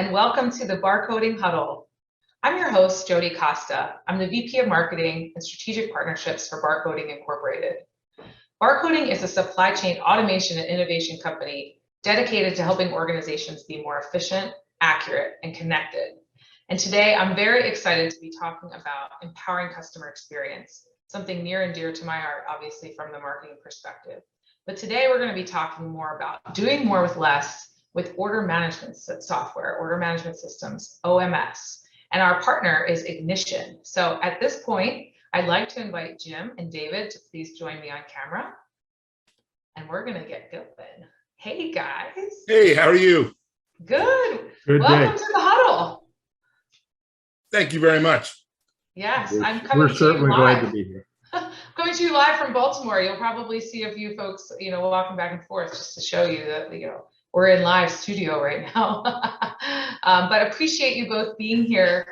and welcome to the Barcoding Huddle. I'm your host, Jody Costa. I'm the VP of Marketing and Strategic Partnerships for Barcoding Incorporated. Barcoding is a supply chain automation and innovation company dedicated to helping organizations be more efficient, accurate, and connected. And today, I'm very excited to be talking about empowering customer experience, something near and dear to my heart, obviously, from the marketing perspective. But today, we're going to be talking more about doing more with less with order management software, order management systems, OMS. And our partner is Ignition. So at this point, I'd like to invite Jim and David to please join me on camera. And we're going to get going. Hey, guys. Hey, how are you? Good. Good Welcome day. to the huddle. Thank you very much. Yes, I'm coming We're certainly to you glad live. to be here. Coming to you live from Baltimore. You'll probably see a few folks, walking back and forth just to show you that, we're in live studio right now. But appreciate you both being here.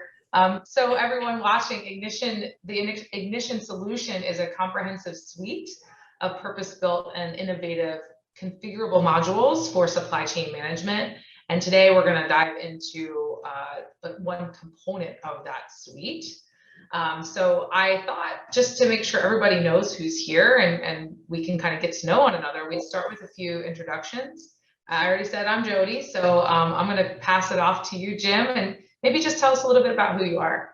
So everyone watching, Ignition, the Ignition solution is a comprehensive suite of purpose-built and innovative configurable modules for supply chain management. And today we're going to dive into one component of that suite. So I thought, just to make sure everybody knows who's here and we can kind of get to know one another, we'd start with a few introductions. I already said I'm Jody, so I'm going to pass it off to you, Jim, and maybe just tell us a little bit about who you are.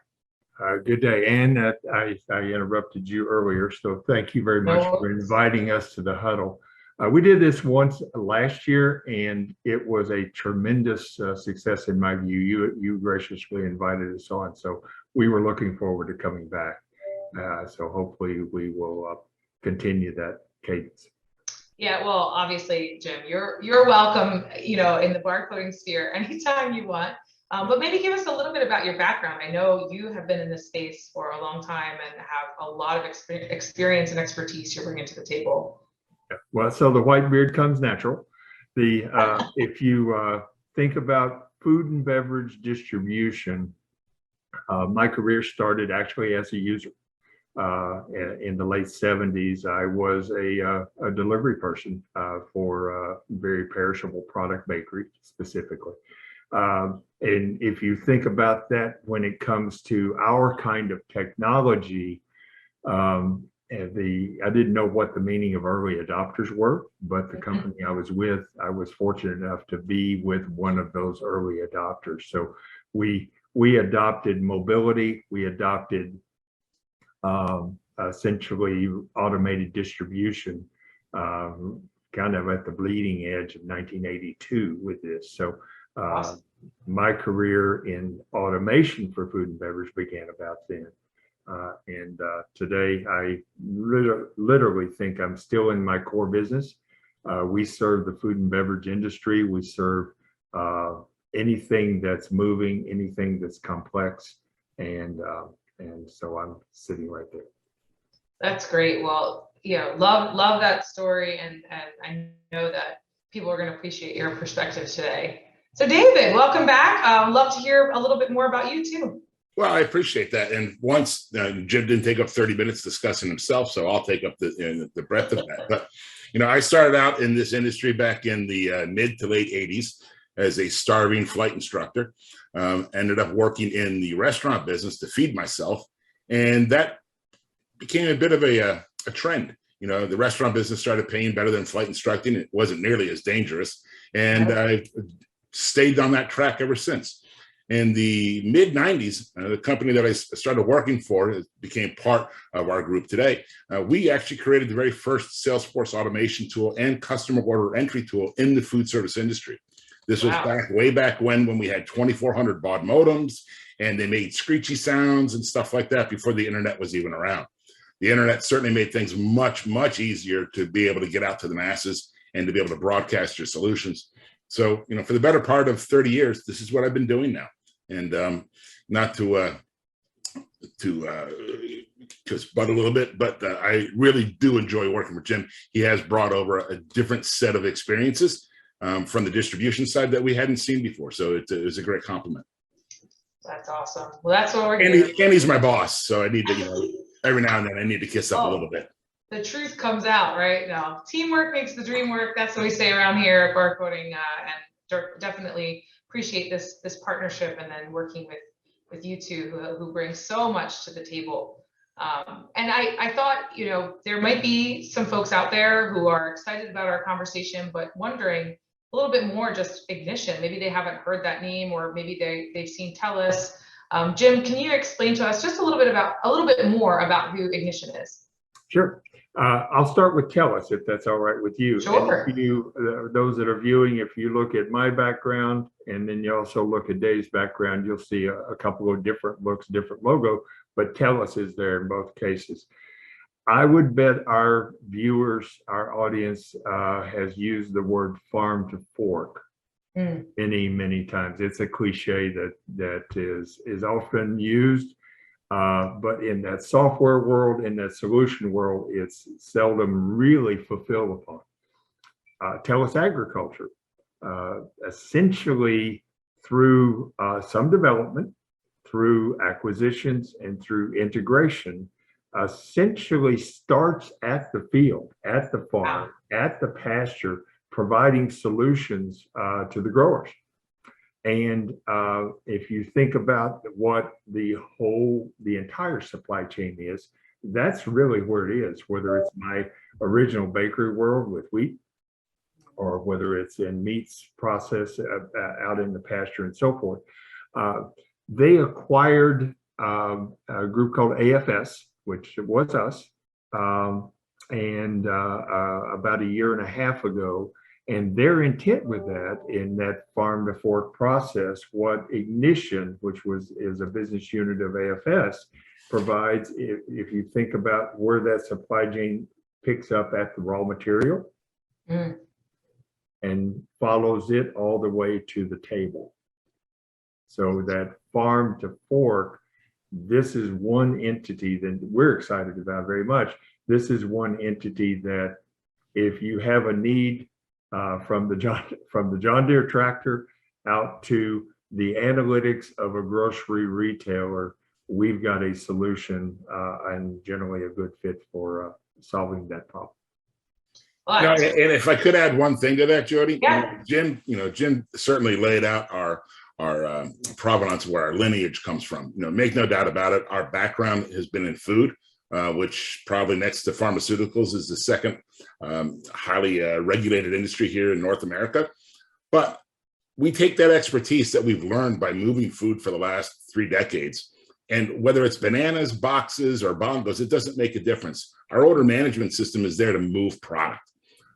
Good day, Ann. I interrupted you earlier, so thank you very much for inviting us to the huddle. We did this once last year, and it was a tremendous success in my view. You graciously invited us on, so we were looking forward to coming back. So hopefully we will continue that cadence. Yeah, well, obviously, Jim, you're welcome, in the barcoding sphere anytime you want. But maybe give us a little bit about your background. I know you have been in this space for a long time and have a lot of experience and expertise you're bringing to the table. Well, so the white beard comes natural. If you think about food and beverage distribution, my career started actually as a user. In the late 70s, I was a delivery person for a very perishable product bakery specifically. And if you think about that when it comes to our kind of technology, I didn't know what the meaning of early adopters were, but the company I was with, I was fortunate enough to be with one of those early adopters. So we adopted mobility, we adopted essentially automated distribution, kind of at the bleeding edge of 1982 with this. So awesome. My career in automation for food and beverage began about then. And today I literally think I'm still in my core business. We serve the food and beverage industry. We serve anything that's moving, anything that's complex. And so I'm sitting right there. That's great. Well, love that story. And I know that people are going to appreciate your perspective today. So David, welcome back. Love to hear a little bit more about you too. Well, I appreciate that. And once Jim didn't take up 30 minutes discussing himself, so I'll take up the breadth of that. But, I started out in this industry back in the mid to late 80s as a starving flight instructor. Ended up working in the restaurant business to feed myself. And that became a bit of a trend. The restaurant business started paying better than flight instructing. It wasn't nearly as dangerous. And I stayed on that track ever since. In the mid 90s, the company that I started working for became part of our group today. We actually created the very first Salesforce automation tool and customer order entry tool in the food service industry. This was way back when we had 2,400 baud modems and they made screechy sounds and stuff like that before the internet was even around. The internet certainly made things much, much easier to be able to get out to the masses and to be able to broadcast your solutions. So, for the better part of 30 years, this is what I've been doing now. And not to just butt a little bit, but I really do enjoy working with Jim. He has brought over a different set of experiences from the distribution side that we hadn't seen before. So it was a great compliment. That's awesome. Well, that's what we're doing. And he's my boss, so I need to, every now and then I need to kiss up a little bit. The truth comes out, right? No, teamwork makes the dream work. That's what we say around here at Barcoding, and definitely appreciate this partnership and then working with you two who bring so much to the table. And I thought, there might be some folks out there who are excited about our conversation, but wondering a little bit more just Ignition. Maybe they haven't heard that name, or maybe they've seen TELUS. Jim, can you explain to us just a little bit more about who Ignition is? Sure. I'll start with TELUS, if that's all right with you. Sure. And if you, those that are viewing, if you look at my background and then you also look at Dave's background, you'll see a couple of different looks, different logo, but TELUS is there in both cases. I would bet our viewers, our audience has used the word farm to fork many times. It's a cliche that is often used. But in that software world, in that solution world, it's seldom really fulfilled upon. TELUS Agriculture, essentially through some development, through acquisitions, and through integration, essentially starts at the field, at the farm, at the pasture, providing solutions to the growers. And if you think about what the entire supply chain is, that's really where it is, whether it's my original bakery world with wheat, or whether it's in meats process out in the pasture and so forth. They acquired a group called AFS, which was us, and about a year and a half ago. And their intent with that, in that farm to fork process, what Ignition, which is a business unit of AFS, provides, if you think about where that supply chain picks up at the raw material and follows it all the way to the table. So that farm to fork, this is one entity that we're excited about very much. This is one entity that if you have a need, from the John Deere tractor out to the analytics of a grocery retailer, we've got a solution and generally a good fit for solving that problem. And if I could add one thing to that, Jody, yeah. Jim certainly laid out our provenance, where our lineage comes from. Make no doubt about it, our background has been in food. Which probably next to pharmaceuticals is the second highly regulated industry here in North America. But we take that expertise that we've learned by moving food for the last 3 decades, and whether it's bananas, boxes, or bongos, it doesn't make a difference. Our order management system is there to move product.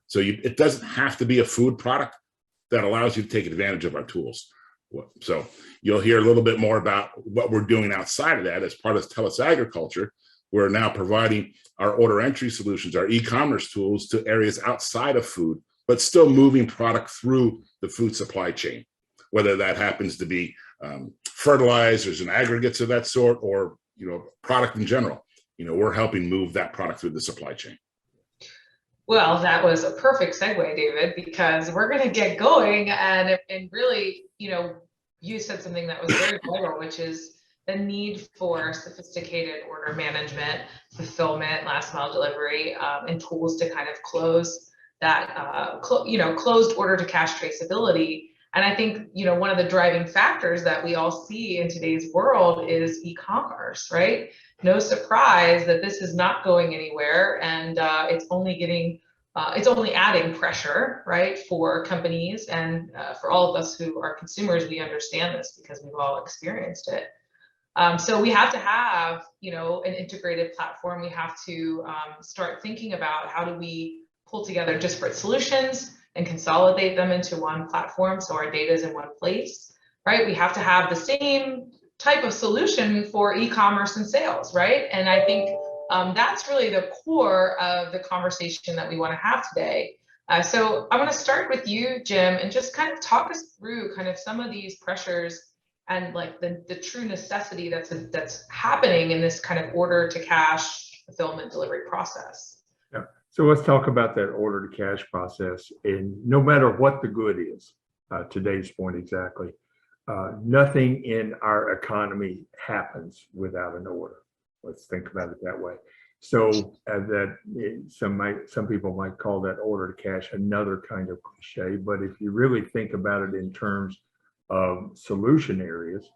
So it doesn't have to be a food product that allows you to take advantage of our tools. So you'll hear a little bit more about what we're doing outside of that as part of TELUS Agriculture. We're now providing our order entry solutions, our e-commerce tools, to areas outside of food, but still moving product through the food supply chain, whether that happens to be fertilizers and aggregates of that sort, or product in general. We're helping move that product through the supply chain. Well, that was a perfect segue, David, because we're going to get going, and really, you said something that was very vital, which is the need for sophisticated order management, fulfillment, last mile delivery, and tools to kind of close that, closed order to cash traceability. And I think, one of the driving factors that we all see in today's world is e-commerce, right? No surprise that this is not going anywhere, and it's only adding pressure, right, for companies, and for all of us who are consumers. We understand this because we've all experienced it. So we have to have, an integrated platform. We have to start thinking about how do we pull together disparate solutions and consolidate them into one platform so our data is in one place, right? We have to have the same type of solution for e-commerce and sales, right? And I think that's really the core of the conversation that we want to have today. So I want to start with you, Jim, and just kind of talk us through kind of some of these pressures and like the true necessity that's happening in this kind of order to cash fulfillment delivery process. Yeah. So let's talk about that order to cash process. And no matter what the good is, today's point exactly, nothing in our economy happens without an order. Let's think about it that way. So some people might call that order to cash another kind of cliche, but if you really think about it in terms solution areas.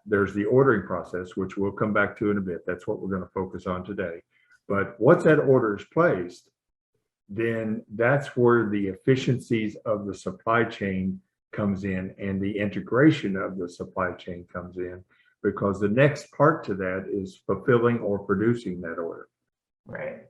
There's the ordering process, which we'll come back to in a bit. That's what we're going to focus on today. But once that order is placed, then that's where the efficiencies of the supply chain comes in and the integration of the supply chain comes in, because the next part to that is fulfilling or producing that order. Right.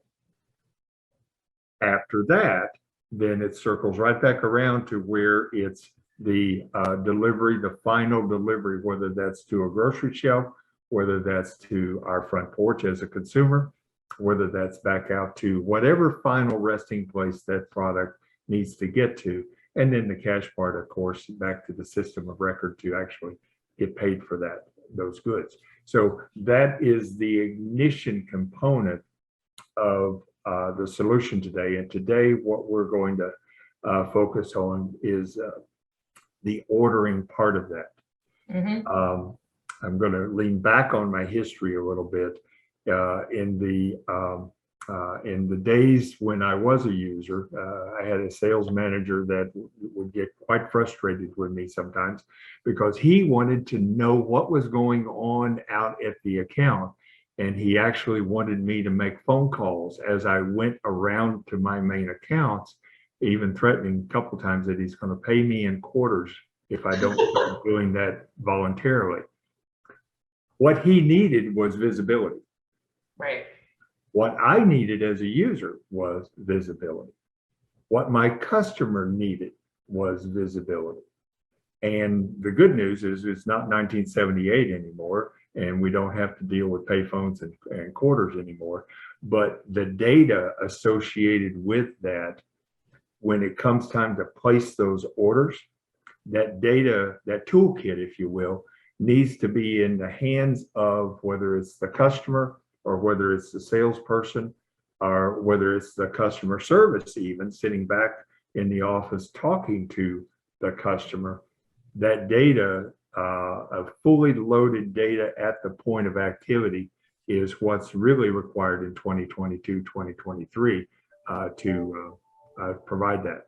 After that, then it circles right back around to where it's the delivery, the final delivery, whether that's to a grocery shelf, whether that's to our front porch as a consumer, whether that's back out to whatever final resting place that product needs to get to. And then the cash part, of course, back to the system of record to actually get paid for those goods. So that is the ignition component of the solution today. And today, what we're going to focus on is the ordering part of that. Mm-hmm. I'm going to lean back on my history a little bit. In the days when I was a user, I had a sales manager that would get quite frustrated with me sometimes because he wanted to know what was going on out at the account. And he actually wanted me to make phone calls as I went around to my main accounts, even threatening a couple times that he's going to pay me in quarters if I don't start doing that voluntarily. What he needed was visibility. Right. What I needed as a user was visibility. What my customer needed was visibility. And the good news is it's not 1978 anymore, and we don't have to deal with payphones and quarters anymore. But the data associated with that, when it comes time to place those orders, that data, that toolkit, if you will, needs to be in the hands of whether it's the customer or whether it's the salesperson or whether it's the customer service, even sitting back in the office talking to the customer. That data, of fully loaded data at the point of activity, is what's really required in 2022, 2023 to provide that.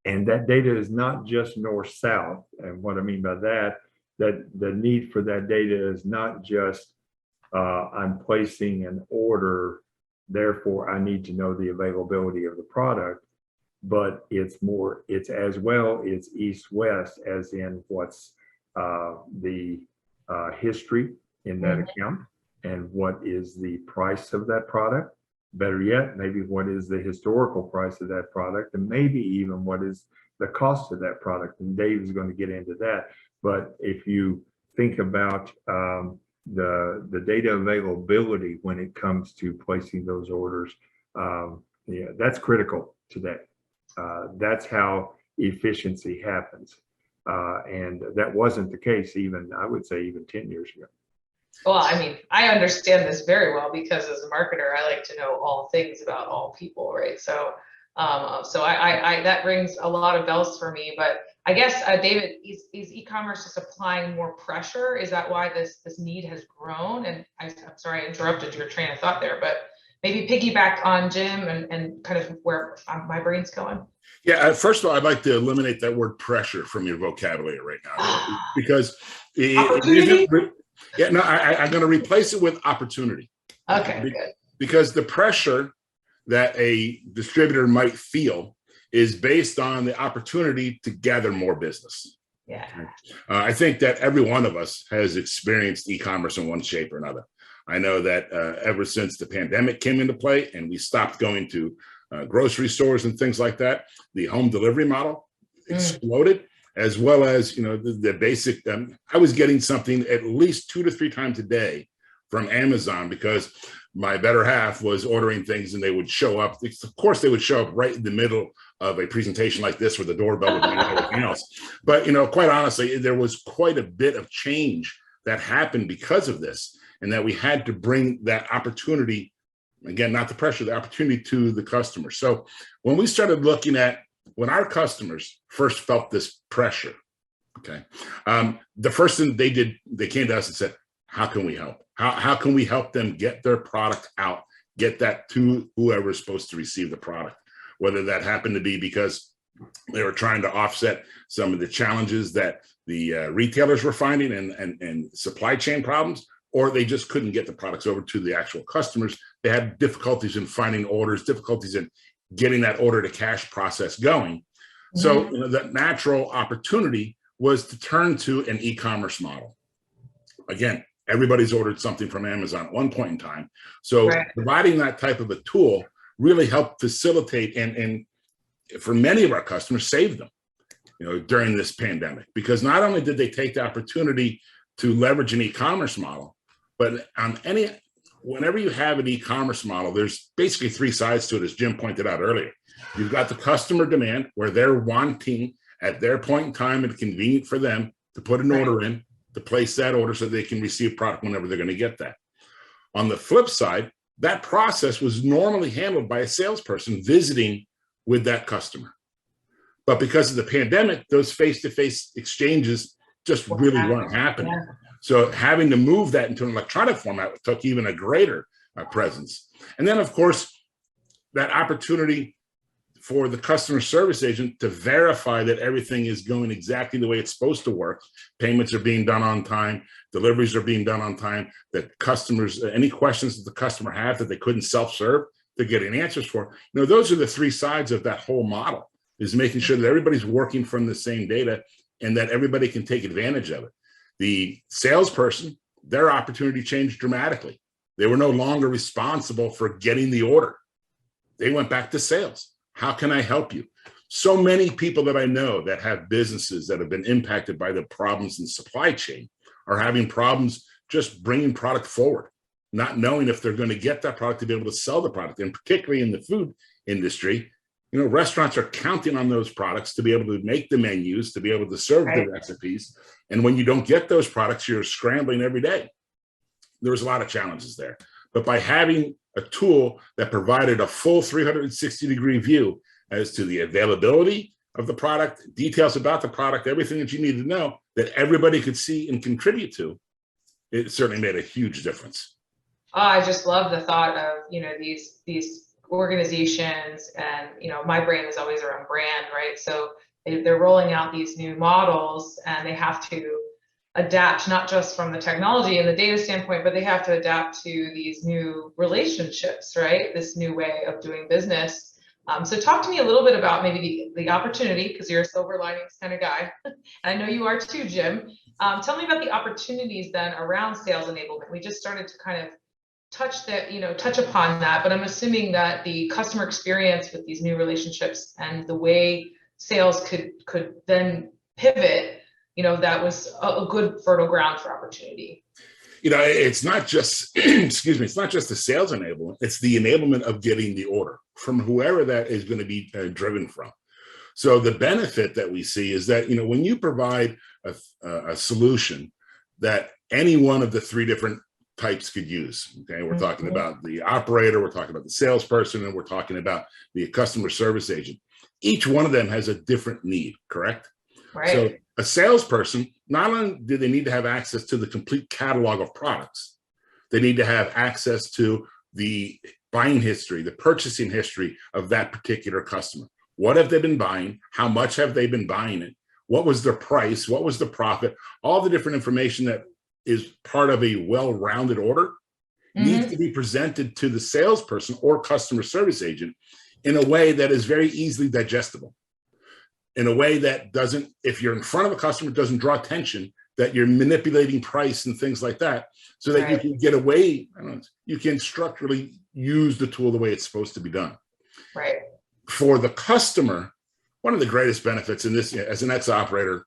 And that data is not just north-south. And what I mean by that, that the need for that data is not just I'm placing an order, therefore I need to know the availability of the product, but it's as well, it's east-west, as in what's the history in that account and what is the price of that product. Better yet, maybe what is the historical price of that product, and maybe even what is the cost of that product. And Dave is going to get into that. But if you think about the data availability when it comes to placing those orders, yeah, that's critical today. That's how efficiency happens. And that wasn't the case even, I would say, even 10 years ago. Well, I mean, I understand this very well because as a marketer, I like to know all things about all people, right? So, I that rings a lot of bells for me. But I guess, David, is e-commerce just applying more pressure? Is that why this need has grown? And I'm sorry I interrupted your train of thought there, but maybe piggyback on Jim and kind of where my brain's going. Yeah, first of all, I'd like to eliminate that word pressure from your vocabulary right now, because yeah, no, I'm going to replace it with opportunity. Okay, good. Because the pressure that a distributor might feel is based on the opportunity to gather more business. Yeah. I think that every one of us has experienced e-commerce in one shape or another. I know that ever since the pandemic came into play and we stopped going to grocery stores and things like that, the home delivery model exploded, as well as, you know, the basic, I was getting something at least 2 to 3 times a day from Amazon because my better half was ordering things and they would show up. Of course, they would show up right in the middle of a presentation like this where the doorbell would ring and everything else. But, you know, quite honestly, there was quite a bit of change that happened because of this, and that we had to bring that opportunity, again, not the pressure, the opportunity to the customer. So when we started looking at when our customers first felt this pressure, okay, the first thing they did, they came to us and said, how can we help? How can we help them get their product out, get that to whoever is supposed to receive the product? Whether that happened to be because they were trying to offset some of the challenges that retailers were finding and supply chain problems, or they just couldn't get the products over to the actual customers. They had difficulties in finding orders, difficulties in getting that order to cash process going. So the natural opportunity was to turn to an e-commerce model. Again, everybody's ordered something from Amazon at one point in time. So providing that type of a tool really helped facilitate and for many of our customers save them, during this pandemic, because not only did they take the opportunity to leverage an e-commerce model, but whenever you have an e-commerce model, there's basically three sides to it, as Jim pointed out earlier. You've got the customer demand, where they're wanting at their point in time and convenient for them to put an order in, to place that order so they can receive product whenever they're going to get that. On the flip side, that process was normally handled by a salesperson visiting with that customer. But because of the pandemic, those face-to-face exchanges just really weren't happening. Yeah. So having to move that into an electronic format took even a greater presence. And then, of course, that opportunity for the customer service agent to verify that everything is going exactly the way it's supposed to work. Payments are being done on time, deliveries are being done on time, that customers, any questions that the customer had that they couldn't self-serve, they're getting answers for. Those are the three sides of that whole model, is making sure that everybody's working from the same data and that everybody can take advantage of it. The salesperson, their opportunity changed dramatically. They were no longer responsible for getting the order. They went back to sales. How can I help you? So many people that I know that have businesses that have been impacted by the problems in supply chain are having problems just bringing product forward, not knowing if they're going to get that product to be able to sell the product. And particularly in the food industry, restaurants are counting on those products to be able to make the menus, to be able to serve the recipes. And when you don't get those products, you're scrambling every day. There's a lot of challenges there. But by having a tool that provided a full 360-degree view as to the availability of the product, details about the product, everything that you need to know that everybody could see and contribute to, it certainly made a huge difference. Oh, I just love the thought of, these organizations, and, my brain is always around brand, right? So they're rolling out these new models and they have to adapt, not just from the technology and the data standpoint, but they have to adapt to these new relationships, right? This new way of doing business. So talk to me a little bit about maybe the opportunity, because you're a silver linings kind of guy. And I know you are too, Jim. Tell me about the opportunities then around sales enablement. We just started to kind of touch upon that, but I'm assuming that the customer experience with these new relationships and the way sales could then pivot, that was a good fertile ground for opportunity. It's not just, excuse me, it's not just the sales enablement, it's the enablement of getting the order from whoever that is going to be driven from. So the benefit that we see is that, when you provide a solution that any one of the three different types could use, okay, we're talking about the operator, we're talking about the salesperson, and we're talking about the customer service agent. Each one of them has a different need, correct? Right. So a salesperson, not only do they need to have access to the complete catalog of products, they need to have access to the buying history, the purchasing history of that particular customer. What have they been buying? How much have they been buying it? What was their price? What was the profit? All the different information that is part of a well-rounded order needs to be presented to the salesperson or customer service agent in a way that is very easily digestible, in a way that doesn't, if you're in front of a customer, doesn't draw attention, that you're manipulating price and things like that, so that you can get away, you can structurally use the tool the way it's supposed to be done. Right. For the customer, one of the greatest benefits in this, as an ex-operator,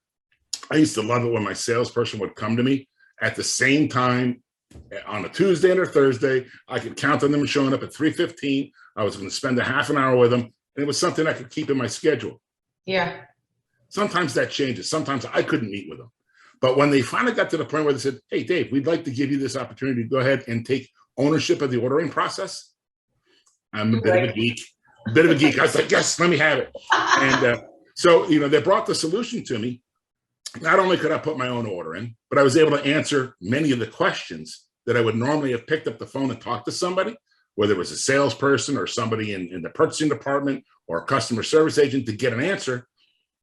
I used to love it when my salesperson would come to me at the same time on a Tuesday and a Thursday. I could count on them showing up at 3:15. I was going to spend a half an hour with them, and it was something I could keep in my schedule. Yeah. Sometimes that changes. Sometimes I couldn't meet with them. But when they finally got to the point where they said, "Hey, Dave, we'd like to give you this opportunity to go ahead and take ownership of the ordering process," I'm a bit of a geek. I was like, "Yes, let me have it." And so, they brought the solution to me. Not only could I put my own order in, but I was able to answer many of the questions that I would normally have picked up the phone and talked to somebody, whether it was a salesperson or somebody in the purchasing department or a customer service agent, to get an answer.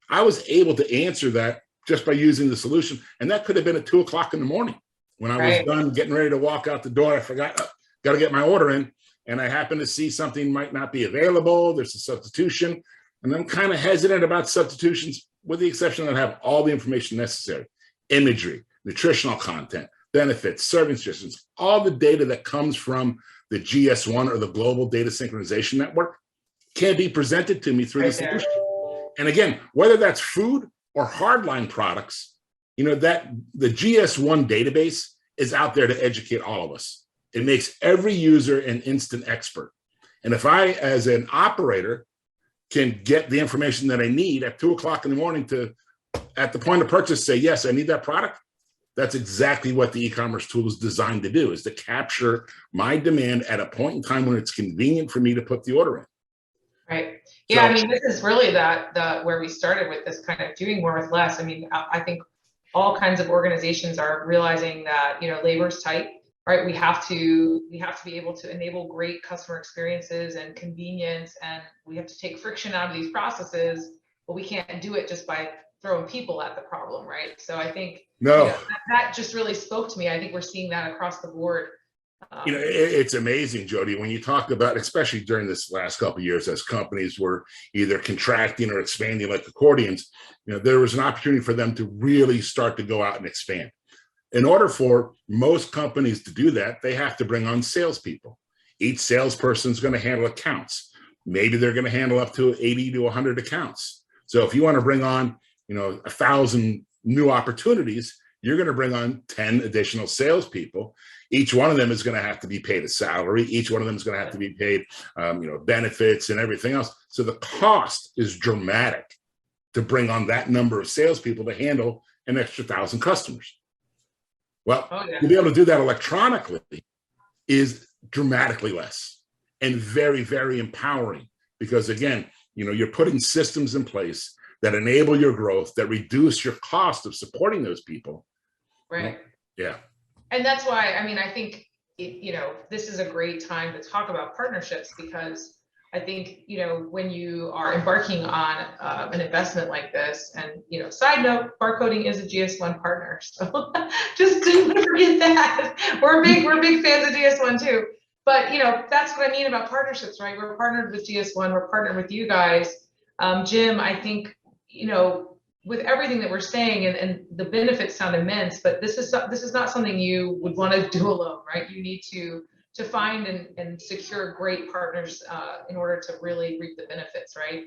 I was able to answer that just by using the solution. And that could have been at 2 o'clock in the morning when I was done getting ready to walk out the door. I forgot, got to get my order in. And I happen to see something might not be available. There's a substitution. And I'm kind of hesitant about substitutions, with the exception that I have all the information necessary: imagery, nutritional content, benefits, serving suggestions, all the data that comes from the GS1 or the Global Data Synchronization Network can be presented to me through the solution. And again, whether that's food or hardline products, that the GS1 database is out there to educate all of us. It makes every user an instant expert. And if I, as an operator, can get the information that I need at 2 o'clock in the morning to, at the point of purchase, say, yes, I need that product, that's exactly what the e-commerce tool is designed to do, is to capture my demand at a point in time when it's convenient for me to put the order in. Right. Yeah. So, I mean, this is really where we started with this kind of doing more with less. I mean, I think all kinds of organizations are realizing that, labor's tight, right? We have to be able to enable great customer experiences and convenience, and we have to take friction out of these processes, but we can't do it just by throwing people at the problem, right? So I think that just really spoke to me. I think we're seeing that across the board. It's amazing, Jody, when you talk about, especially during this last couple of years, as companies were either contracting or expanding like accordions, there was an opportunity for them to really start to go out and expand. In order for most companies to do that, they have to bring on salespeople. Each salesperson is going to handle accounts. Maybe they're going to handle up to 80 to 100 accounts. So if you want to bring on, 1,000 new opportunities, you're going to bring on 10 additional salespeople. Each one of them is going to have to be paid a salary. Each one of them is going to have to be paid, benefits and everything else. So the cost is dramatic to bring on that number of salespeople to handle an extra 1,000 customers. Well, to be able to do that electronically is dramatically less and very, very empowering, because again, you're putting systems in place that enable your growth, that reduce your cost of supporting those people. Right. Yeah. And that's why, I mean, I think, this is a great time to talk about partnerships, because I think, when you are embarking on an investment like this, and, side note, Barcoding is a GS1 partner. So just didn't forget that. We're big fans of GS1 too. But, that's what I mean about partnerships, right? We're partnered with GS1, we're partnered with you guys. Jim, I think, with everything that we're saying, and the benefits sound immense, but this is not something you would want to do alone, right? You need to find and secure great partners in order to really reap the benefits, right?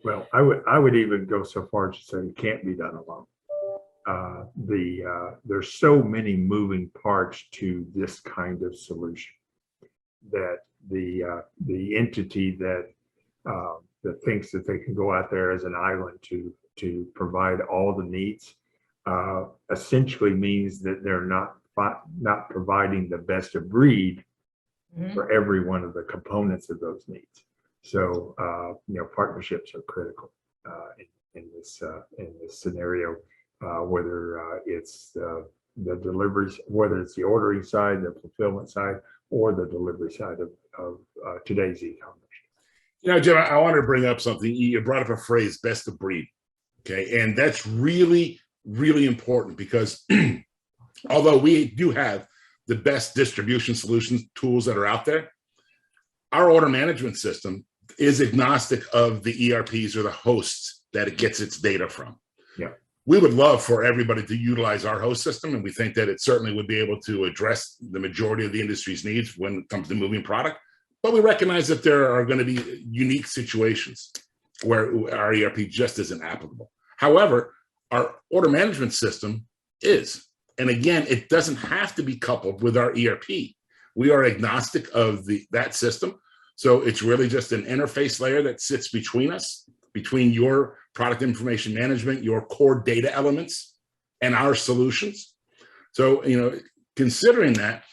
Well, I would even go so far as to say it can't be done alone. There's so many moving parts to this kind of solution that the entity that thinks that they can go out there as an island to provide all the needs essentially means that they're not providing the best of breed for every one of the components of those needs. So partnerships are critical in this scenario, whether it's the deliveries, whether it's the ordering side, the fulfillment side, or the delivery side of today's e-commerce. Jim, I wanted to bring up something. You brought up a phrase, best of breed. Okay. And that's really, really important, because although we do have the best distribution solutions tools that are out there, our order management system is agnostic of the ERPs or the hosts that it gets its data from. Yeah. We would love for everybody to utilize our host system, and we think that it certainly would be able to address the majority of the industry's needs when it comes to moving product. But we recognize that there are going to be unique situations where our ERP just isn't applicable. However, our order management system is. And again, it doesn't have to be coupled with our ERP. We are agnostic of that system. So it's really just an interface layer that sits between us, between your product information management, your core data elements, and our solutions. So, considering that,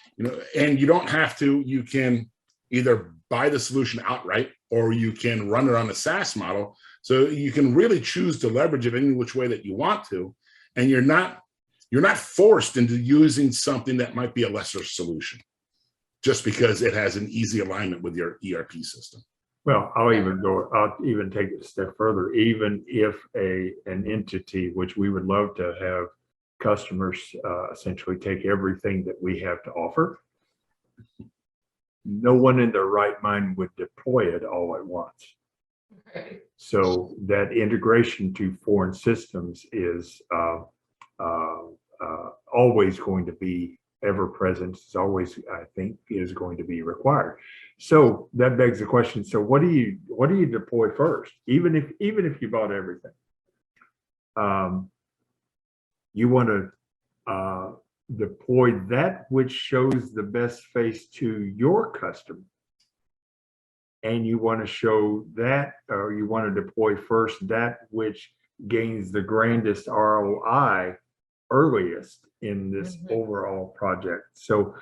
and you don't have to, you can either buy the solution outright, or you can run it on a SaaS model. So you can really choose to leverage it any which way that you want to, and you're not forced into using something that might be a lesser solution just because it has an easy alignment with your ERP system. Well, I'll even take it a step further. Even if an entity, which we would love to have customers essentially take everything that we have to offer, no one in their right mind would deploy it all at once. Right. So that integration to foreign systems is always going to be ever present. It's always, I think, is going to be required. So that begs the question. So what do you deploy first? Even if you bought everything, you want to deploy that which shows the best face to your customer. And you want to show that, or you want to deploy first that which gains the grandest ROI earliest in this overall project. So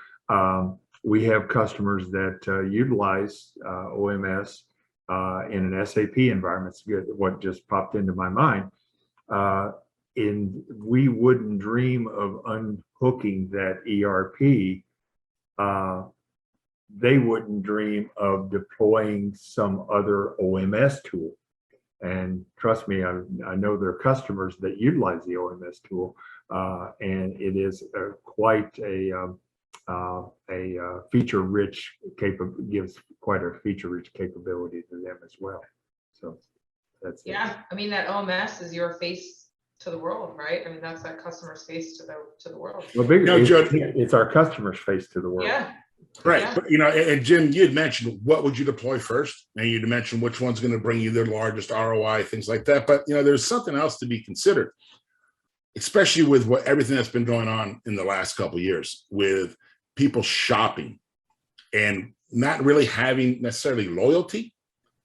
we have customers that utilize OMS in an SAP environment. It's good. What just popped into my mind. We wouldn't dream of unhooking that ERP. They wouldn't dream of deploying some other OMS tool. And trust me, I know there are customers that utilize the OMS tool, and it is quite a feature-rich gives quite a feature-rich capability to them as well. So that's I mean, that OMS is your face to the world, right? I mean, that's that customer's face to the world. Well, it's our customer's face to the world. Yeah. Right. Yeah. But, and Jim, you had mentioned what would you deploy first? And you'd mentioned which one's going to bring you the largest ROI, things like that. But, there's something else to be considered, especially with everything that's been going on in the last couple of years with people shopping and not really having necessarily loyalty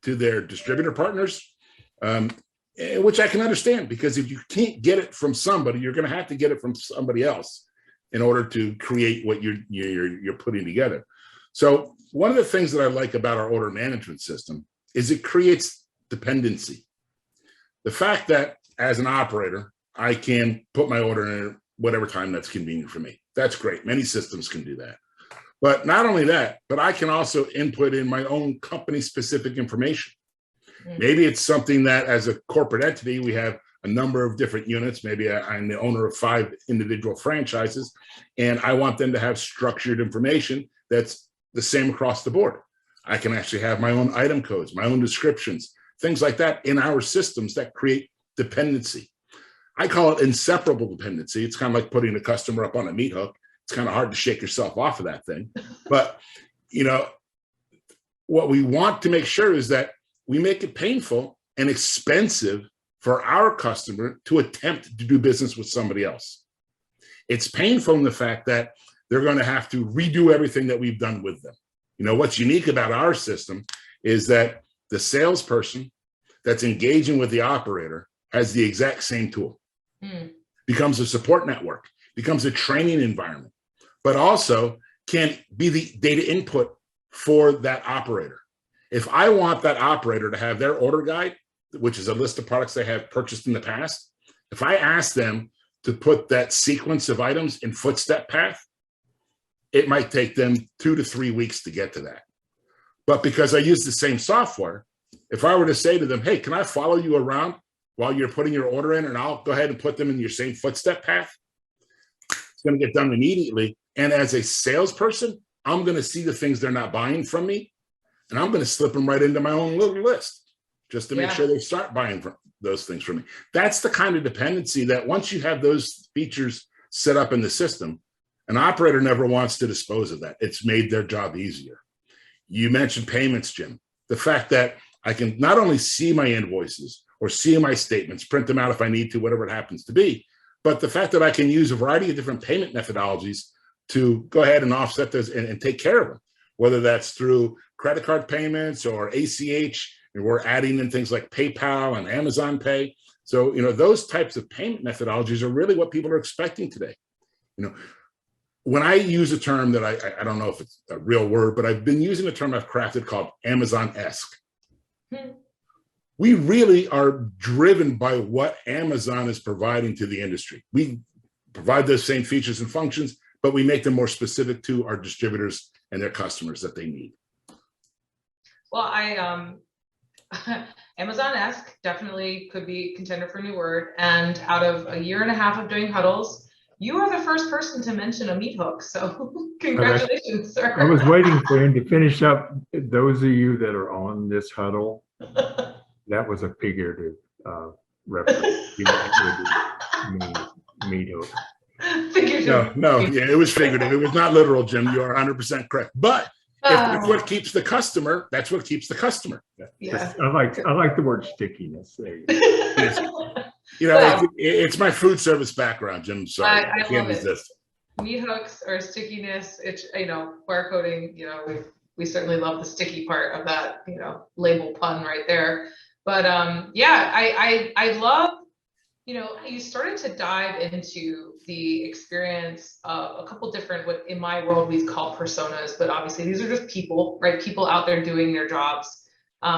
to their distributor partners, which I can understand, because if you can't get it from somebody, you're going to have to get it from somebody else in order to create what you're putting together. So one of the things that I like about our order management system is it creates dependency. The fact that as an operator, I can put my order in whatever time that's convenient for me. That's great. Many systems can do that. But not only that, but I can also input in my own company specific information. Maybe it's something that as a corporate entity, we have a number of different units. Maybe I'm the owner of 5 individual franchises, and I want them to have structured information that's the same across the board. I can actually have my own item codes, my own descriptions, things like that in our systems that create dependency. I call it inseparable dependency. It's kind of like putting a customer up on a meat hook. It's kind of hard to shake yourself off of that thing. But, what we want to make sure is that we make it painful and expensive for our customer to attempt to do business with somebody else. It's painful in the fact that they're going to have to redo everything that we've done with them. What's unique about our system is that the salesperson that's engaging with the operator has the exact same tool, becomes a support network, becomes a training environment, but also can be the data input for that operator. If I want that operator to have their order guide, which is a list of products they have purchased in the past, if I ask them to put that sequence of items in footstep path, it might take them 2 to 3 weeks to get to that. But because I use the same software, if I were to say to them, hey, can I follow you around while you're putting your order in, and I'll go ahead and put them in your same footstep path, it's going to get done immediately. And as a salesperson, I'm going to see the things they're not buying from me, and I'm going to slip them right into my own little list just to make sure they start buying those things from me. That's the kind of dependency that once you have those features set up in the system, an operator never wants to dispose of that. It's made their job easier. You mentioned payments, Jim. The fact that I can not only see my invoices or see my statements, print them out if I need to, whatever it happens to be, but the fact that I can use a variety of different payment methodologies to go ahead and offset those and take care of them, whether that's through credit card payments or ACH, and we're adding in things like PayPal and Amazon Pay. So, those types of payment methodologies are really what people are expecting today. When I use a term that I don't know if it's a real word, but I've been using a term I've crafted called Amazon-esque. We really are driven by what Amazon is providing to the industry. We provide those same features and functions, but we make them more specific to our distributors and their customers that they need. Well, Amazon-esque, definitely could be contender for a new word. And out of a year and a half of doing huddles, you are the first person to mention a meat hook. So congratulations, sir. I was waiting for him to finish up. Those of you that are on this huddle, that was a figurative reference. You mean meat hook. Figurative. No, yeah, it was figurative. It was not literal, Jim. You are 100% correct. But if that's what keeps the customer, that's what keeps the customer. Yeah. I like the word stickiness. There you go. You know, it's my food service background, Jim. Sorry, I can't love resist. Meat hooks or stickiness. It's, you know, barcoding, you know, we certainly love the sticky part of that, you know, label pun right there. But yeah, I love, you know, you started to dive into the experience of a couple different, what in my world we call personas, but obviously these are just people, right? People out there doing their jobs.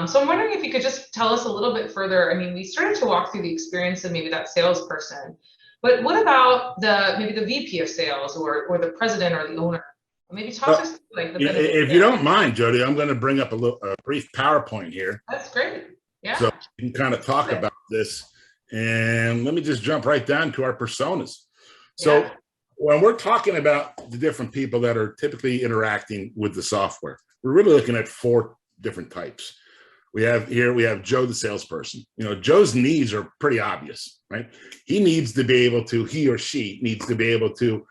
So I'm wondering if you could just tell us a little bit further. I mean, we started to walk through the experience of maybe that salesperson, but what about maybe the VP of sales or the president or the owner? Maybe talk to us like the benefits. If you don't mind, Jody, I'm going to bring up a brief PowerPoint here. That's great. Yeah. So we can kind of talk about this. And let me just jump right down to our personas. So when we're talking about the different people that are typically interacting with the software, we're really looking at 4 different types. We have Joe, the salesperson. You know, Joe's needs are pretty obvious, right? He or she needs to be able to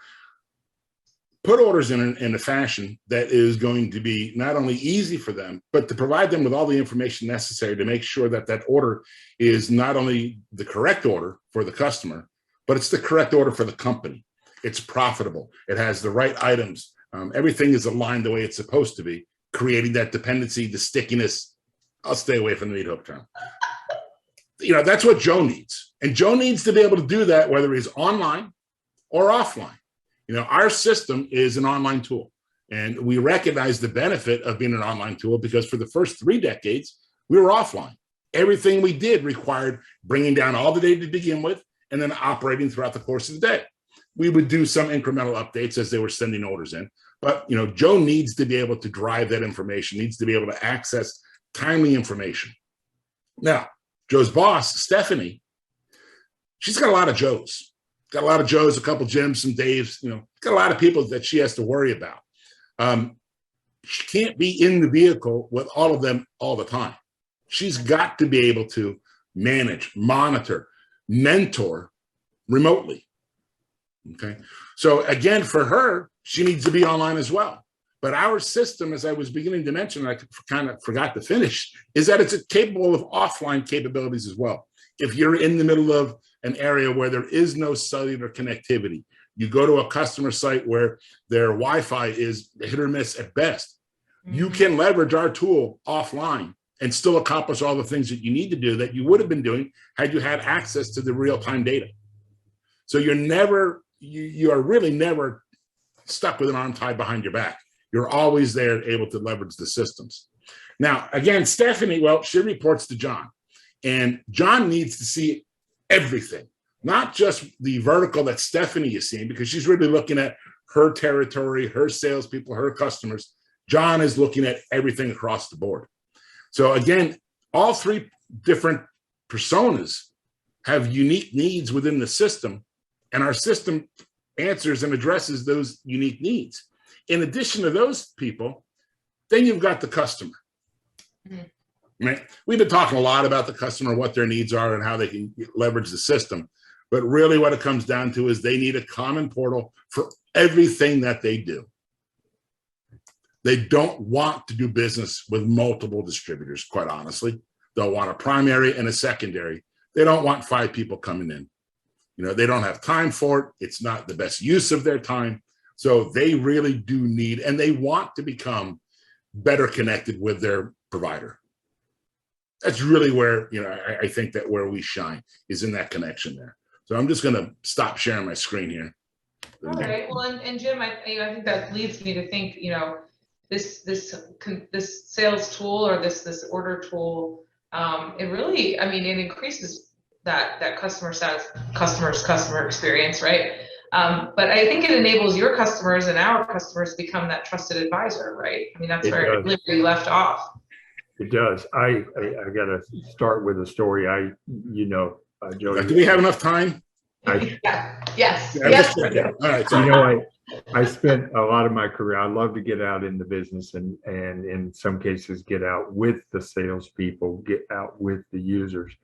put orders in a fashion that is going to be not only easy for them, but to provide them with all the information necessary to make sure that that order is not only the correct order for the customer, but it's the correct order for the company. It's profitable. It has the right items. Everything is aligned the way it's supposed to be, creating that dependency, the stickiness. I'll stay away from the meat hook term. You know, that's what Joe needs. And Joe needs to be able to do that, whether he's online or offline. You know, our system is an online tool, and we recognize the benefit of being an online tool because for the first 3 decades, we were offline. Everything we did required bringing down all the data to begin with and then operating throughout the course of the day. We would do some incremental updates as they were sending orders in, but, you know, Joe needs to be able to drive that information, needs to be able to access timely information. Now, Joe's boss, Stephanie, she's got a lot of Joes. Got a lot of Joes, a couple Jims, some Daves, you know, got a lot of people that she has to worry about. She can't be in the vehicle with all of them all the time. She's got to be able to manage, monitor, mentor remotely. Okay. So again, for her, she needs to be online as well. But our system, as I was beginning to mention, I kind of forgot to finish, is that it's capable of offline capabilities as well. If you're in the middle of an area where there is no cellular connectivity, you go to a customer site where their Wi-Fi is hit or miss at best, you can leverage our tool offline and still accomplish all the things that you need to do that you would have been doing had you had access to the real-time data. So you are really never stuck with an arm tied behind your back. You're always there able to leverage the systems. Now, again, Stephanie, well, she reports to John, and John needs to see everything, not just the vertical that Stephanie is seeing, because she's really looking at her territory, her salespeople, her customers. John is looking at everything across the board. So again, all 3 different personas have unique needs within the system, and our system answers and addresses those unique needs. In addition to those people, then you've got the customer. Right? We've been talking a lot about the customer, what their needs are and how they can leverage the system. But really what it comes down to is they need a common portal for everything that they do. They don't want to do business with multiple distributors, quite honestly. They'll want a primary and a secondary. They don't want 5 people coming in. You know, they don't have time for it. It's not the best use of their time. So they really do need, and they want to become better connected with their provider. That's really where, you know, I think that where we shine is in that connection there. So I'm just going to stop sharing my screen here. All right. Well, and Jim, I think that leads me to think, you know, this sales tool or this order tool, it really, I mean, it increases that customer experience, right? But I think it enables your customers and our customers to become that trusted advisor, right? I mean, that's where we left off. It does. I got to start with a story. Jody. Do we have enough time? Yes, Yeah, yes. all right. So, I spent a lot of my career. I love to get out in the business and in some cases get out with the salespeople, get out with the users.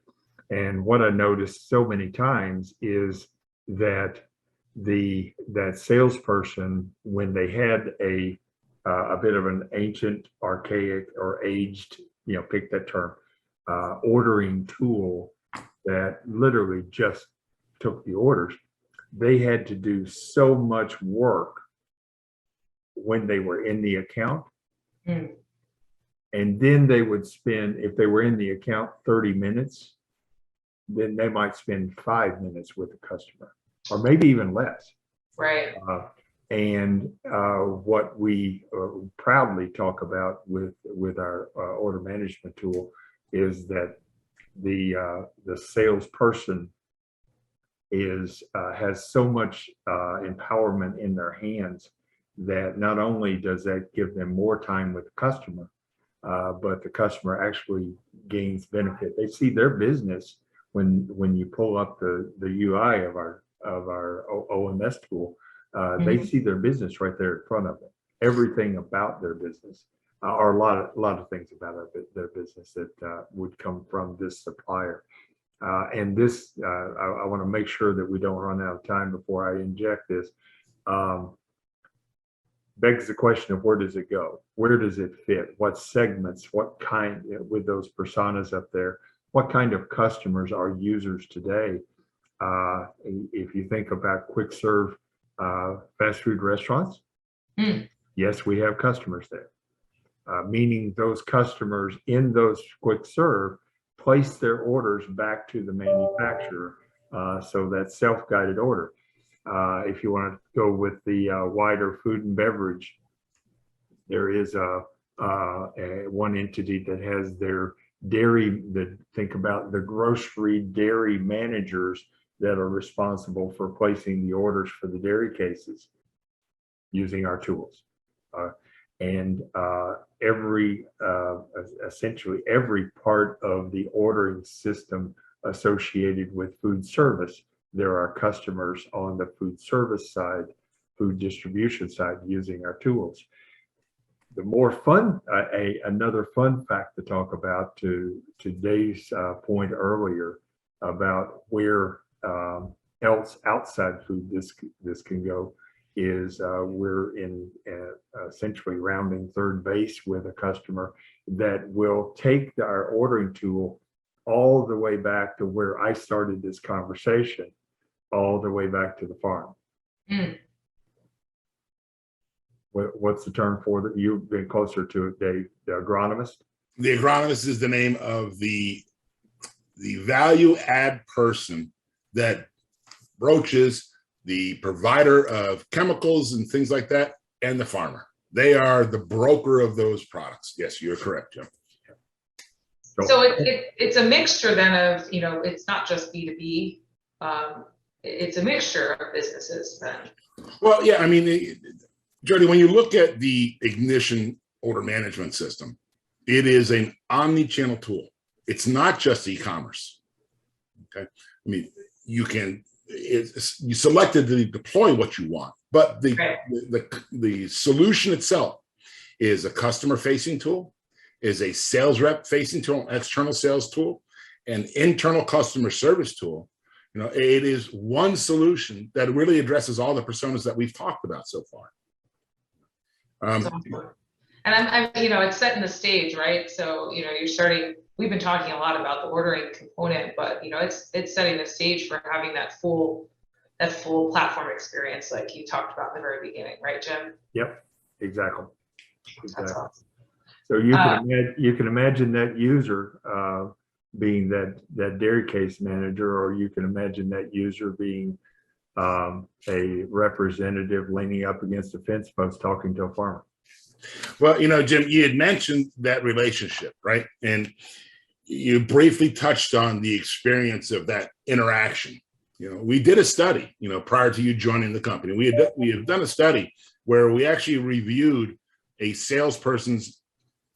And what I noticed so many times is that that salesperson, when they had a bit of an ancient, archaic, or aged, pick that term, ordering tool that literally just took the orders, they had to do so much work when they were in the account. Mm. And then they would spend, if they were in the account 30 minutes, then they might spend 5 minutes with the customer, or maybe even less. Right. What we proudly talk about with our order management tool is that the salesperson has so much empowerment in their hands that not only does that give them more time with the customer, but the customer actually gains benefit. They see their business when you pull up the UI of our OMS tool. They see their business right there in front of them. Everything about their business, or a lot of things about their business that would come from this supplier. And this, I want to make sure that we don't run out of time before I inject this. Begs the question of where does it go? Where does it fit? What segments? What kind, with those personas up there? What kind of customers are users today? If you think about quick serve fast food restaurants, yes, we have customers there. Meaning those customers in those quick serve place their orders back to the manufacturer, so that self-guided order. If you want to go with the wider food and beverage, there is one entity that has their dairy, think about the grocery dairy managers that are responsible for placing the orders for the dairy cases using our tools. Essentially every part of the ordering system associated with food service, there are customers on the food service side, food distribution side, using our tools. The more fun, another fun fact to talk about, to Dave's point earlier about where else outside food this can go, is we're in essentially rounding third base with a customer that will take our ordering tool all the way back to where I started this conversation, all the way back to the farm. What's the term for that? You've been closer to it, Dave. The agronomist? The agronomist is the name of the value add person that broaches the provider of chemicals and things like that, and the farmer. They are the broker of those products. Yes, you're correct, Jim. So it's a mixture then of, it's not just B2B. It's a mixture of businesses then. Well, yeah, I mean, Jody, when you look at the Ignition order management system, it is an omni-channel tool. It's not just e-commerce. Okay, I mean, you selected to deploy what you want, but the solution itself is a customer-facing tool, is a sales rep-facing tool, external sales tool, an internal customer service tool. It is one solution that really addresses all the personas that we've talked about so far. And I'm it's setting the stage, right? So, you're starting, we've been talking a lot about the ordering component, but it's setting the stage for having that full platform experience like you talked about in the very beginning, right, Jim? Yep, exactly. That's awesome. So you can imagine that user being that dairy case manager, or you can imagine that user being a representative leaning up against a fence post talking to a farmer. Well, Jim, you had mentioned that relationship, right? And you briefly touched on the experience of that interaction. We did a study, prior to you joining the company. We have done a study where we actually reviewed a salesperson's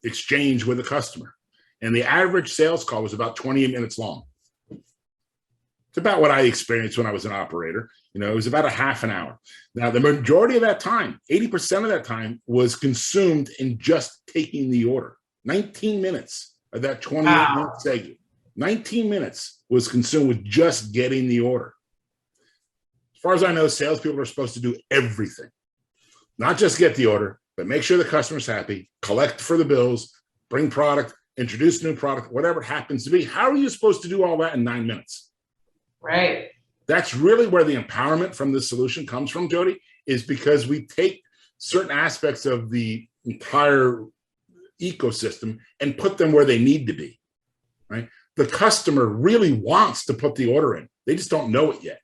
exchange with a customer. And the average sales call was about 28 minutes long. It's about what I experienced when I was an operator. You know, it was about a half an hour. Now, the majority of that time, 80% of that time, was consumed in just taking the order. 19 minutes of that 28-minute segment. 19 minutes was consumed with just getting the order. As far as I know, salespeople are supposed to do everything. Not just get the order, but make sure the customer's happy, collect for the bills, bring product, introduce new product, whatever it happens to be. How are you supposed to do all that in 9 minutes? Right. That's really where the empowerment from this solution comes from, Jody, is because we take certain aspects of the entire ecosystem and put them where they need to be, right? The customer really wants to put the order in. They just don't know it yet.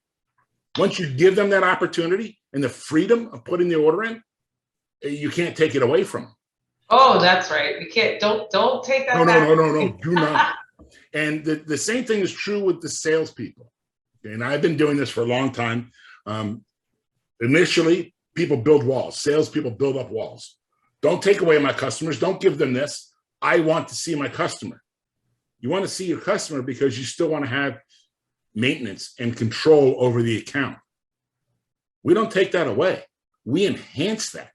Once you give them that opportunity and the freedom of putting the order in, you can't take it away from them. Oh, that's right. You can't, don't take that back. No, do not. And the same thing is true with the salespeople. And I've been doing this for a long time. Initially, people build walls. Salespeople build up walls. Don't take away my customers. Don't give them this. I want to see my customer. You want to see your customer because you still want to have maintenance and control over the account. We don't take that away. We enhance that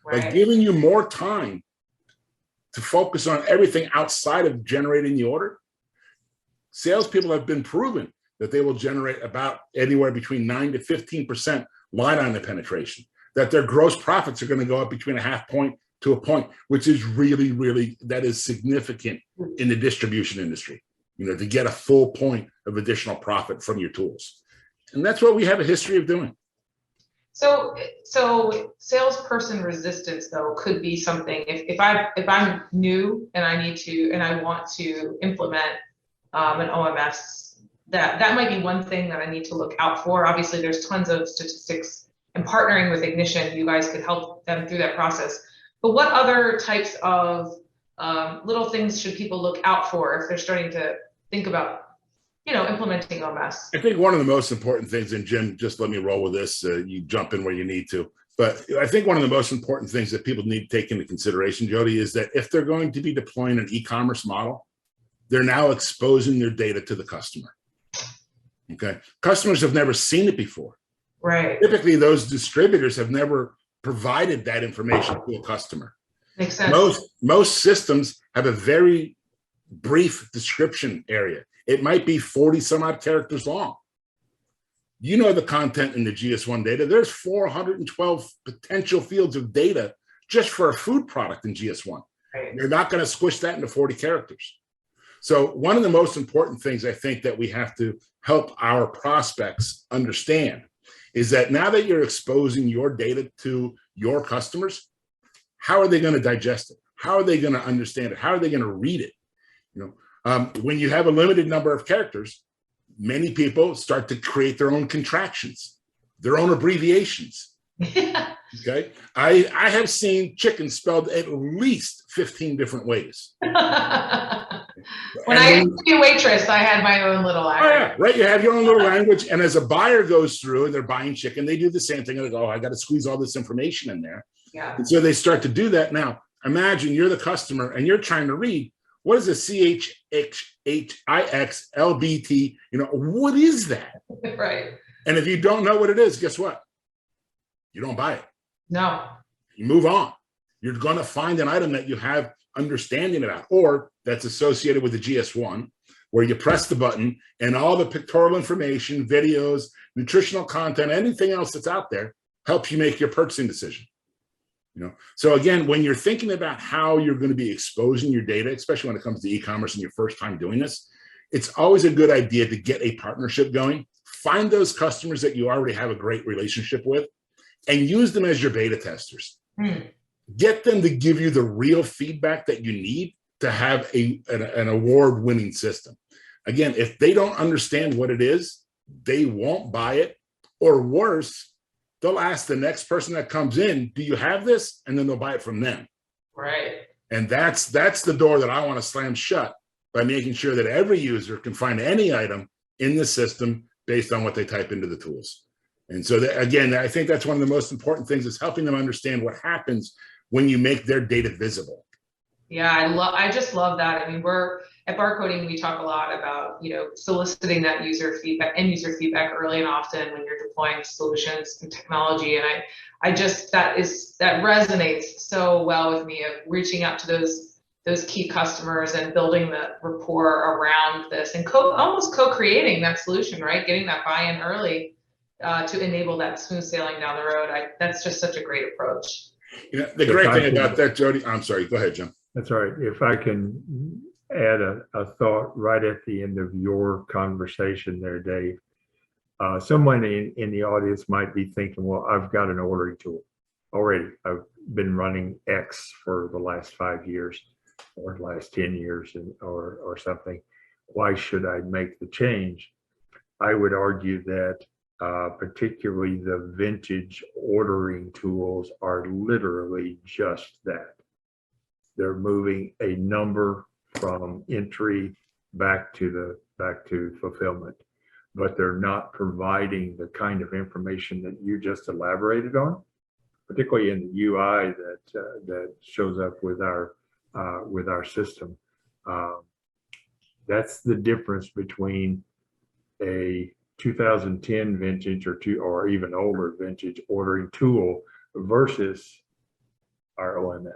by giving you more time to focus on everything outside of generating the order. Salespeople have been proven that they will generate about anywhere between 9 to 15% line item penetration, that their gross profits are going to go up between a half point to a point, which is really, really, that is significant in the distribution industry, you know, to get a full point of additional profit from your tools. And that's what we have a history of doing. So salesperson resistance though could be something if I'm new and I want to implement an OMS, that might be one thing that I need to look out for. Obviously, there's tons of statistics, and partnering with Ignition, you guys could help them through that process. But what other types of little things should people look out for if they're starting to think about, you know, implementing OMS? I think one of the most important things, and Jim, just let me roll with this, you jump in where you need to, but I think one of the most important things that people need to take into consideration, Jody, is that if they're going to be deploying an e-commerce model, they're now exposing their data to the customer. Okay. Customers have never seen it before. Right. Typically, those distributors have never provided that information to a customer. Makes sense. Most systems have a very brief description area. It might be 40 some odd characters long. You know the content in the GS1 data. There's 412 potential fields of data just for a food product in GS1. Right. You're not going to squish that into 40 characters. So one of the most important things I think that we have to help our prospects understand is that now that you're exposing your data to your customers, how are they going to digest it? How are they going to understand it? How are they going to read it? You know, when you have a limited number of characters, many people start to create their own contractions, their own abbreviations. Okay. I have seen chicken spelled at least 15 different ways. When I used to be a waitress, I had my own little acronym. Oh, yeah, right. You have your own little language. And as a buyer goes through and they're buying chicken, they do the same thing. They go, oh, I got to squeeze all this information in there. Yeah. And so they start to do that. Now, imagine you're the customer and you're trying to read, what is a CHHIXLBT? You know, what is that? Right. And if you don't know what it is, guess what? You don't buy it. No. You move on. You're going to find an item that you have understanding about, or that's associated with the GS1, where you press the button and all the pictorial information, videos, nutritional content, anything else that's out there helps you make your purchasing decision. You know, so again, when you're thinking about how you're going to be exposing your data, especially when it comes to e-commerce and your first time doing this, it's always a good idea to get a partnership going. Find those customers that you already have a great relationship with and use them as your beta testers. Get them to give you the real feedback that you need to have an award-winning system. Again, if they don't understand what it is, they won't buy it, or worse, they'll ask the next person that comes in, do you have this? And then they'll buy it from them. Right. And that's the door that I want to slam shut by making sure that every user can find any item in the system based on what they type into the tools. And so that, again, I think that's one of the most important things is helping them understand what happens when you make their data visible. Yeah, I just love that. I memean, we're at Barcoding, we talk a lot about, soliciting that user feedback, end user feedback early and often when you're deploying solutions and technology. And I just, that resonates so well with me, of reaching out to those key customers and building the rapport around this and almost co-creating that solution, right? Getting that buy-in early to enable that smooth sailing down the road. That's just such a great approach. The great thing about that, Jody, I'm sorry, go ahead, Jim. That's all right. If I can add a thought right at the end of your conversation there, Dave. Someone in the audience might be thinking, well, I've got an ordering tool already. I've been running X for the last 5 years or the last 10 years or something. Why should I make the change? I would argue that particularly the vintage ordering tools are literally just that. They're moving a number from entry back to fulfillment, but they're not providing the kind of information that you just elaborated on, particularly in the UI that shows up with our system. That's the difference between a 2010 vintage or even older vintage ordering tool versus our OMS.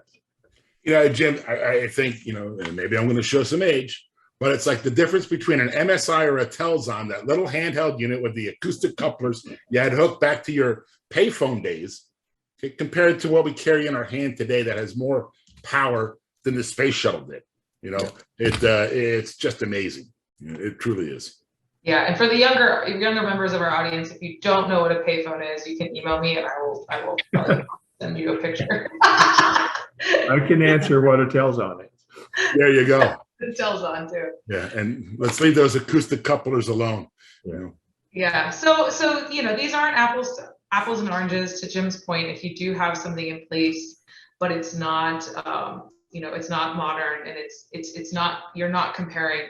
Jim, I think, and maybe I'm going to show some age, but it's like the difference between an MSI or a Telzon, that little handheld unit with the acoustic couplers you had hooked back to your payphone days, compared to what we carry in our hand today that has more power than the space shuttle did. It's just amazing. It truly is. Yeah, and for the younger members of our audience, if you don't know what a payphone is, you can email me and I will probably send you a picture. I can answer what a Telzon is. There you go. It Telzon too. Yeah, and let's leave those acoustic couplers alone. Yeah. So these aren't apples and oranges. To Jim's point, if you do have something in place, but it's not it's not modern, and it's not, you're not comparing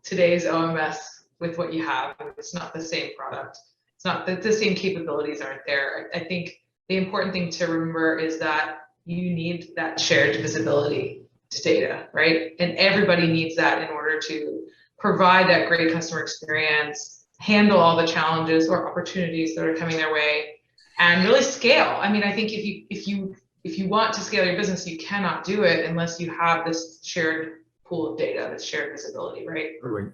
today's OMS with what you have. It's not the same product. It's not the same capabilities aren't there. I think the important thing to remember is that you need that shared visibility to data, right? And everybody needs that in order to provide that great customer experience, handle all the challenges or opportunities that are coming their way, and really scale. I mean, I think if you want to scale your business, you cannot do it unless you have this shared pool of data, this shared visibility, right?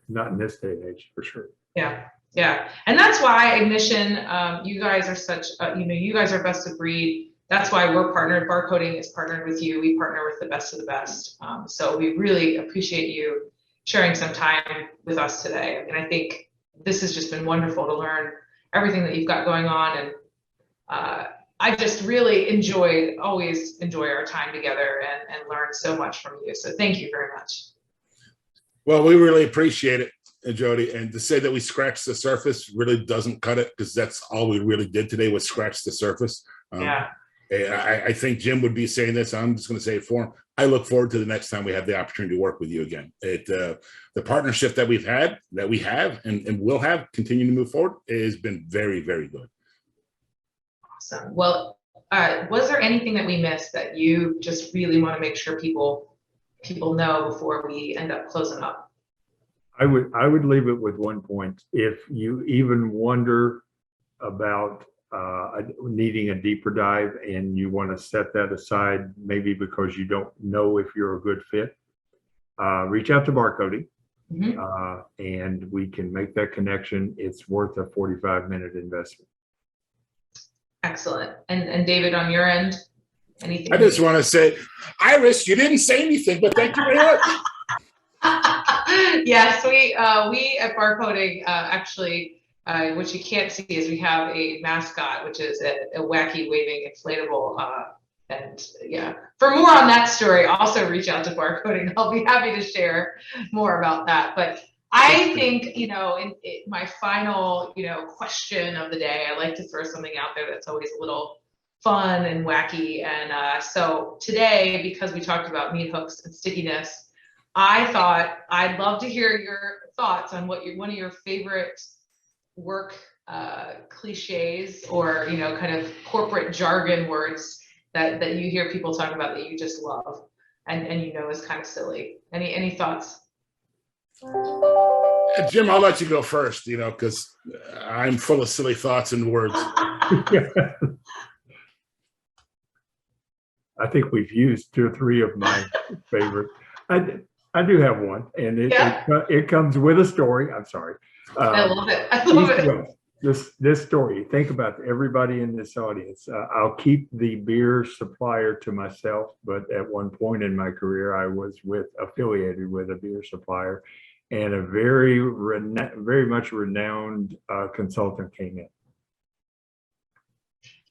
Not in this day and age, for sure. Yeah. And that's why Ignition, you guys are such, you guys are best of breed. That's why we're partnered. Barcoding is partnered with you. We partner with the best of the best. So we really appreciate you sharing some time with us today. And I think this has just been wonderful to learn everything that you've got going on. And I just really always enjoy our time together and learn so much from you. So thank you very much. Well, we really appreciate it, Jody. And to say that we scratched the surface really doesn't cut it, because that's all we really did today was scratch the surface. Yeah. I think Jim would be saying this. I'm just going to say it for him. I look forward to the next time we have the opportunity to work with you again. The partnership that we have, and will have, continue to move forward, has been very, very good. Awesome. Well, was there anything that we missed that you just really want to make sure people know before we end up closing up? I would leave it with one point. If you even wonder about needing a deeper dive and you want to set that aside, maybe because you don't know if you're a good fit, reach out to Barcoding. And we can make that connection. It's worth a 45-minute investment. Excellent. And David, on your end, anything? I just want to say, Iris, you didn't say anything, but thank you very much. Yes, we at Barcoding actually, what you can't see is we have a mascot, which is a wacky waving inflatable. And yeah, for more on that story, also reach out to Barcoding. I'll be happy to share more about that. But I think, in my final, question of the day, I like to throw something out there that's always a little fun and wacky. And so today, because we talked about meat hooks and stickiness, I thought I'd love to hear your thoughts on what one of your favorite work cliches or, kind of corporate jargon words that you hear people talk about that you just love. and is kind of silly. Any thoughts? Jim, I'll let you go first, because I'm full of silly thoughts and words. I think we've used 2 or 3 of my favorite. I do have one, and it comes with a story. I'm sorry. I love it. I love it. This story. Think about everybody in this audience. I'll keep the beer supplier to myself, but at one point in my career, I was affiliated with a beer supplier, and a very much renowned consultant came in.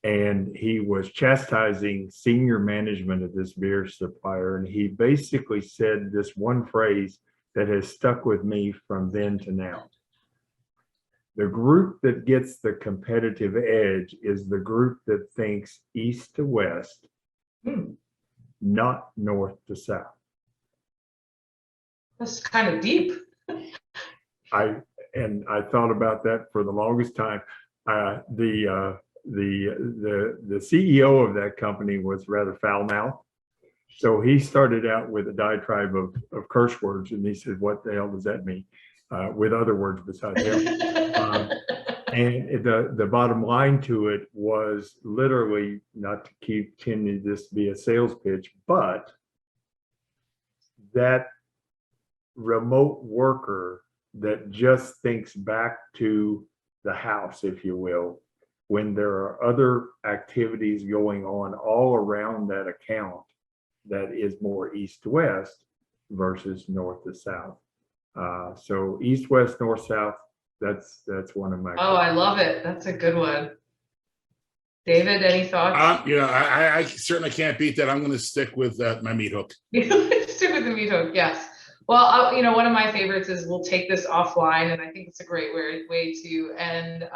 And he was chastising senior management of this beer supplier. And he basically said this one phrase that has stuck with me from then to now. The group that gets the competitive edge is the group that thinks east to west, not north to south. That's kind of deep. I thought about that for the longest time. The CEO of that company was rather foul-mouthed. So he started out with a diatribe of curse words, and he said, "What the hell does that mean?" With other words besides him. And the bottom line to it was literally, not to continue this to be a sales pitch, but that remote worker that just thinks back to the house, if you will, when there are other activities going on all around that account that is more east to west versus north to south. So east, west, north, south, that's one of my. Oh, I love it. That's a good one. David, any thoughts? I certainly can't beat that. I'm going to stick with my meat hook. Stick with the meat hook, yes. Well, one of my favorites is we'll take this offline, and I think it's a great way to end.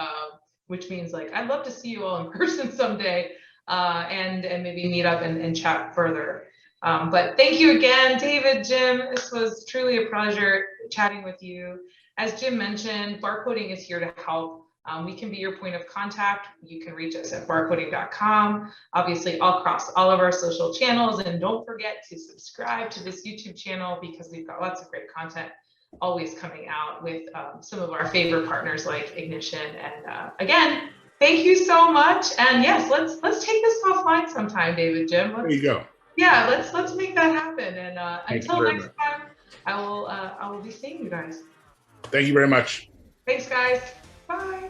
Which means I'd love to see you all in person someday, and maybe meet up and chat further. But thank you again, David, Jim. This was truly a pleasure chatting with you. As Jim mentioned, Barcoding is here to help. We can be your point of contact. You can reach us at barcoding.com, obviously across all of our social channels. And don't forget to subscribe to this YouTube channel, because we've got lots of great content always coming out with some of our favorite partners like Ignition. And again, thank you so much. And yes, let's take this offline sometime, David, Jim. There you go. Yeah, let's make that happen. And until next time, I will be seeing you guys. Thank you very much. Thanks, guys. Bye.